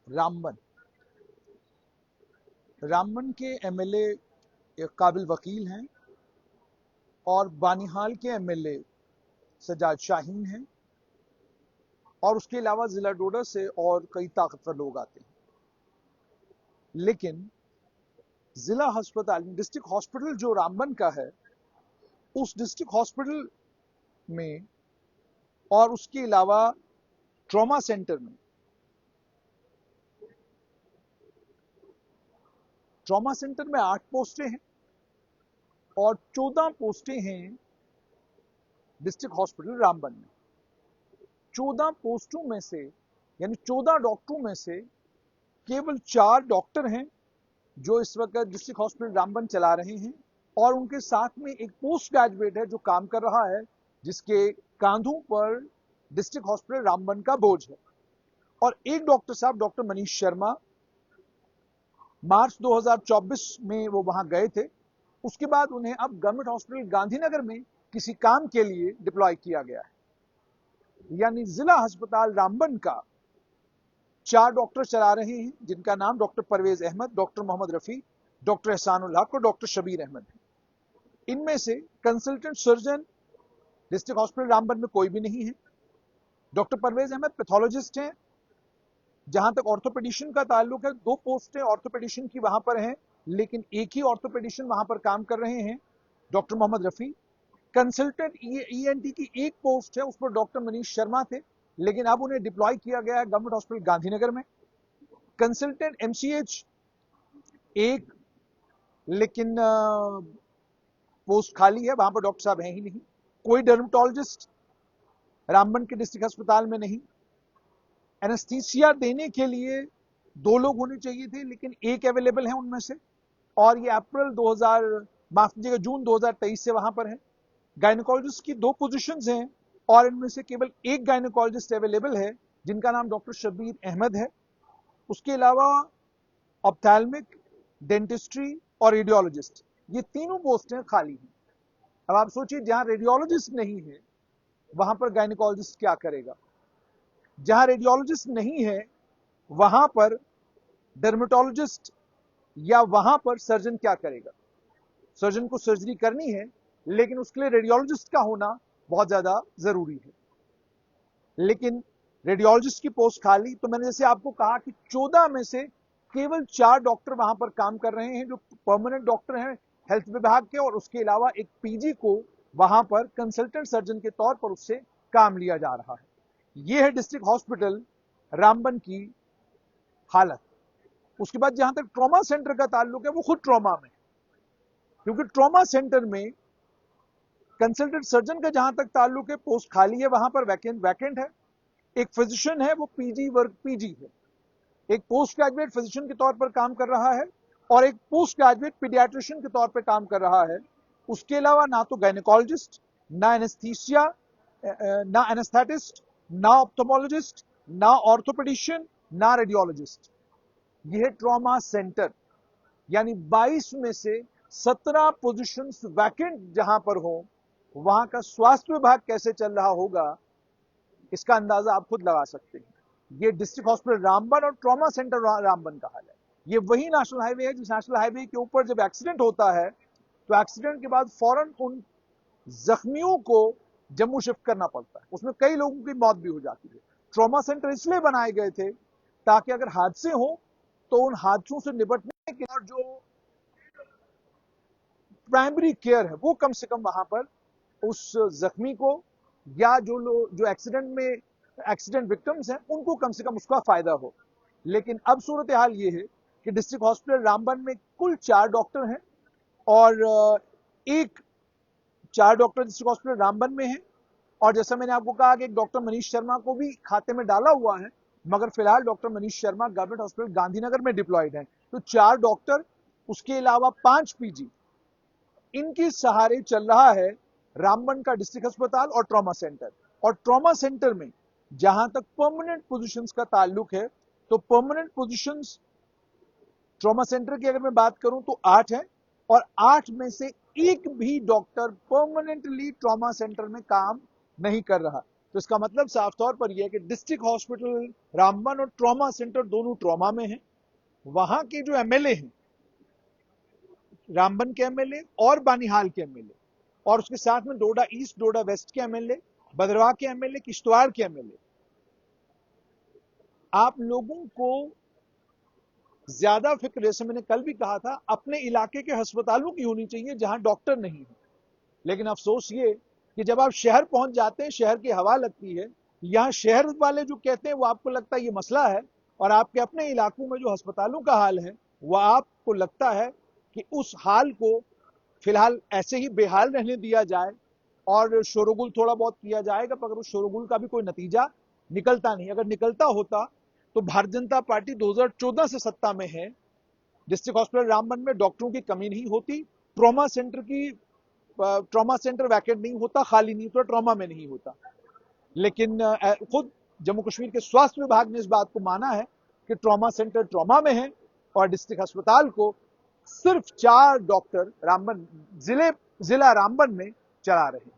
रामबन रामबन के एमएलए एक काबिल वकील हैं और बानिहाल के एमएलए सजाद शाहीन हैं और उसके अलावा जिला डोडा से और कई ताकतवर लोग आते हैं। लेकिन जिला अस्पताल डिस्ट्रिक्ट हॉस्पिटल जो रामबन का है, उस डिस्ट्रिक्ट हॉस्पिटल में और उसके अलावा ट्रॉमा सेंटर में ट्रॉमा सेंटर में 8 पोस्टें हैं और 14 पोस्टें हैं डिस्ट्रिक्ट हॉस्पिटल रामबन में। 14 पोस्टों में से यानी 14 डॉक्टरों में से केवल 4 डॉक्टर हैं जो इस वक्त डिस्ट्रिक्ट हॉस्पिटल रामबन चला रहे हैं और उनके साथ में एक पोस्ट ग्रेजुएट है जो काम कर रहा है, जिसके कांधों पर डिस्ट्रिक्ट हॉस्पिटल रामबन का बोझ है। और एक डॉक्टर साहब डॉक्टर मनीष शर्मा मार्च 2024 में वो वहां गए थे। उसके बाद उन्हें अब गवर्नमेंट हॉस्पिटल गांधीनगर में किसी काम के लिए डिप्लॉय किया गया है। यानी जिला अस्पताल रामबन का 4 डॉक्टर चला रहे हैं, जिनका नाम doctor Parvez Ahmed, doctor Mohammad Rafi, doctor Ehsanul Haq और डॉक्टर शबीर अहमद है। इनमें से consultant surgeon district hospital Ramban में कोई भी नहीं है। डॉक्टर परवेज अहमद पैथोलॉजिस्ट हैं। जहां तक ऑर्थोपेडिशियन का ताल्लुक है, 2 पोस्टें ऑर्थोपेडिशियन की वहां पर हैं, लेकिन एक ही ऑर्थोपेडिशियन वहां पर काम कर रहे हैं, doctor Mohammad Rafi. Consultant ENT की एक पोस्ट है, उस पर डॉक्टर मनीष शर्मा थे, लेकिन अब उन्हें डिप्लॉय किया गया है गवर्नमेंट हॉस्पिटल गांधीनगर में। कंसल्टेंट एमसीएच एक, लेकिन पोस्ट खाली है, वहां पर डॉक्टर साहब हैं ही नहीं। कोई डर्मेटोलॉजिस्ट रामबन के डिस्ट्रिक्ट अस्पताल में नहीं। एनेस्थीसिया देने के लिए 2 लोग होने चाहिए थे, लेकिन एक अवेलेबल है उनमें से, और ये जून 2023 से वहां पर है। गायनोकोलॉजिस्ट की 2 पोजीशंस हैं और इनमें से केवल एक गायनोकोलॉजिस्ट अवेलेबल है, जिनका नाम डॉक्टर शबीर अहमद है। उसके अलावा ऑप्थेल्मिक, डेंटिस्ट्री और रेडियोलॉजिस्ट, ये तीनों पोस्टें खाली हैं। अब आप सोचिए, जहां रेडियोलॉजिस्ट नहीं है वहां पर गायनोकोलॉजिस्ट क्या करेगा? जहां रेडियोलॉजिस्ट नहीं है वहां पर डर्मेटोलॉजिस्ट या वहां पर सर्जन क्या करेगा? सर्जन को सर्जरी करनी है, लेकिन उसके लिए रेडियोलॉजिस्ट का होना बहुत ज्यादा जरूरी है। लेकिन रेडियोलॉजिस्ट की पोस्ट खाली। तो मैंने जैसे आपको कहा कि 14 में से केवल 4 डॉक्टर वहां पर काम कर रहे हैं जो परमानेंट डॉक्टर हैं हेल्थ विभाग के, और उसके अलावा एक पीजी को वहां पर कंसल्टेंट सर्जन के तौर पर उससे काम लिया जा रहा है। यह है डिस्ट्रिक्ट हॉस्पिटल रामबन की हालत। उसके बाद जहां तक ट्रॉमा सेंटर का ताल्लुक है, वो खुद ट्रॉमा में, क्योंकि ट्रॉमा सेंटर में कंसल्टेंट सर्जन का जहां तक ताल्लुक है, पोस्ट खाली है, वहां पर वैकेंट है। एक फिजिशियन है, वो पीजी है, एक पोस्ट ग्रेजुएट फिजिशियन के तौर पर काम कर रहा है और एक पोस्ट ग्रेजुएट पीडियाट्रिशियन के तौर पर काम कर रहा है। उसके अलावा ना तो गायनेकोलॉजिस्ट, ना एनेस्थीसिया, ना एनेस्थेटिस्ट, ना ऑप्थोमोलॉजिस्ट, ना ऑर्थोपेडिशियन, ना रेडियोलॉजिस्ट। यह है ट्रॉमा सेंटर। यानी 22 में से 17 पोजीशंस वैकेंट जहां पर हो, वहां का स्वास्थ्य विभाग कैसे चल रहा होगा, इसका अंदाजा आप खुद लगा सकते हैं। ये डिस्ट्रिक्ट हॉस्पिटल रामबन और ट्रॉमा सेंटर रामबन का हाल है। ये वही नेशनल हाईवे है जिस नेशनल हाईवे के ऊपर जब एक्सीडेंट होता है तो एक्सीडेंट के बाद फौरन उन जख्मियों को जम्मू शिफ्ट करना पड़ता है। उसमें कई लोगों की मौत भी हो जाती है। ट्रॉमा सेंटर इसलिए बनाए गए थे ताकि अगर हादसे हो तो उन हादसों से निपटने के और जो प्राइमरी केयर है वो कम से कम वहां पर उस जख्मी को या जो एक्सीडेंट विक्टिम्स हैं उनको कम से कम उसका फायदा हो। लेकिन अब सूरत हाल ये है कि डिस्ट्रिक्ट हॉस्पिटल रामबन में कुल 4 डॉक्टर हैं और एक 4 डॉक्टर डिस्ट्रिक्ट हॉस्पिटल रामबन में हैं, और जैसा मैंने आपको कहा कि एक डॉक्टर मनीष शर्मा को भी खाते में डाला हुआ है, मगर फिलहाल doctor Manish Sharma government hospital Gandhinagar में डिप्लॉयड हैं। तो 4 डॉक्टर, उसके अलावा 5 पीजी, इनके सहारे चल रहा है रामबन का डिस्ट्रिक्ट अस्पताल और ट्रॉमा सेंटर। और ट्रॉमा सेंटर में जहां तक परमानेंट पोजीशंस का ताल्लुक है, तो परमानेंट पोजीशंस ट्रॉमा सेंटर की अगर मैं बात करूं तो 8 है, और 8 में से एक भी डॉक्टर परमानेंटली ट्रॉमा सेंटर में काम नहीं कर रहा। तो इसका मतलब साफ तौर पर यह है कि डिस्ट्रिक्ट हॉस्पिटल रामबन और ट्रॉमा सेंटर दोनों ट्रॉमा में हैं। वहां के जो एमएलए हैं, रामबन के एमएलए और बानिहाल के एमएलए, और उसके साथ में डोडा ईस्ट डोडा वेस्ट के एमएलए, भद्रवाह के एमएलए, किश्तवाड़ के एमएलए, आप लोगों को ज्यादा फिक्र, जैसे मैंने कल भी कहा था, अपने इलाके के अस्पतालों की होनी चाहिए जहां डॉक्टर नहीं है। लेकिन अफसोस ये कि जब आप शहर पहुंच जाते हैं, शहर की हवा लगती है, यहां शहर वाले जो कहते हैं वो आपको लगता है ये मसला है, और आपके अपने इलाकों में जो अस्पतालों का हाल है वह आपको लगता है कि उस हाल को फिलहाल ऐसे ही बेहाल रहने दिया जाए और शोरगुल थोड़ा बहुत किया जाएगा, मगर उस शोरगुल का भी कोई नतीजा निकलता नहीं। अगर निकलता होता तो भारतीय जनता पार्टी 2014 से सत्ता में है, डिस्ट्रिक्ट हॉस्पिटल रामबन में डॉक्टरों की कमी नहीं होती, ट्रॉमा सेंटर वैकेंट नहीं होता, खाली नहीं होता, ट्रॉमा में नहीं होता। लेकिन खुद जम्मू कश्मीर के स्वास्थ्य विभाग ने इस बात को माना है कि ट्रॉमा सेंटर ट्रॉमा में है, और डिस्ट्रिक्ट अस्पताल को सिर्फ 4 डॉक्टर जिला रामबन में चला रहे हैं।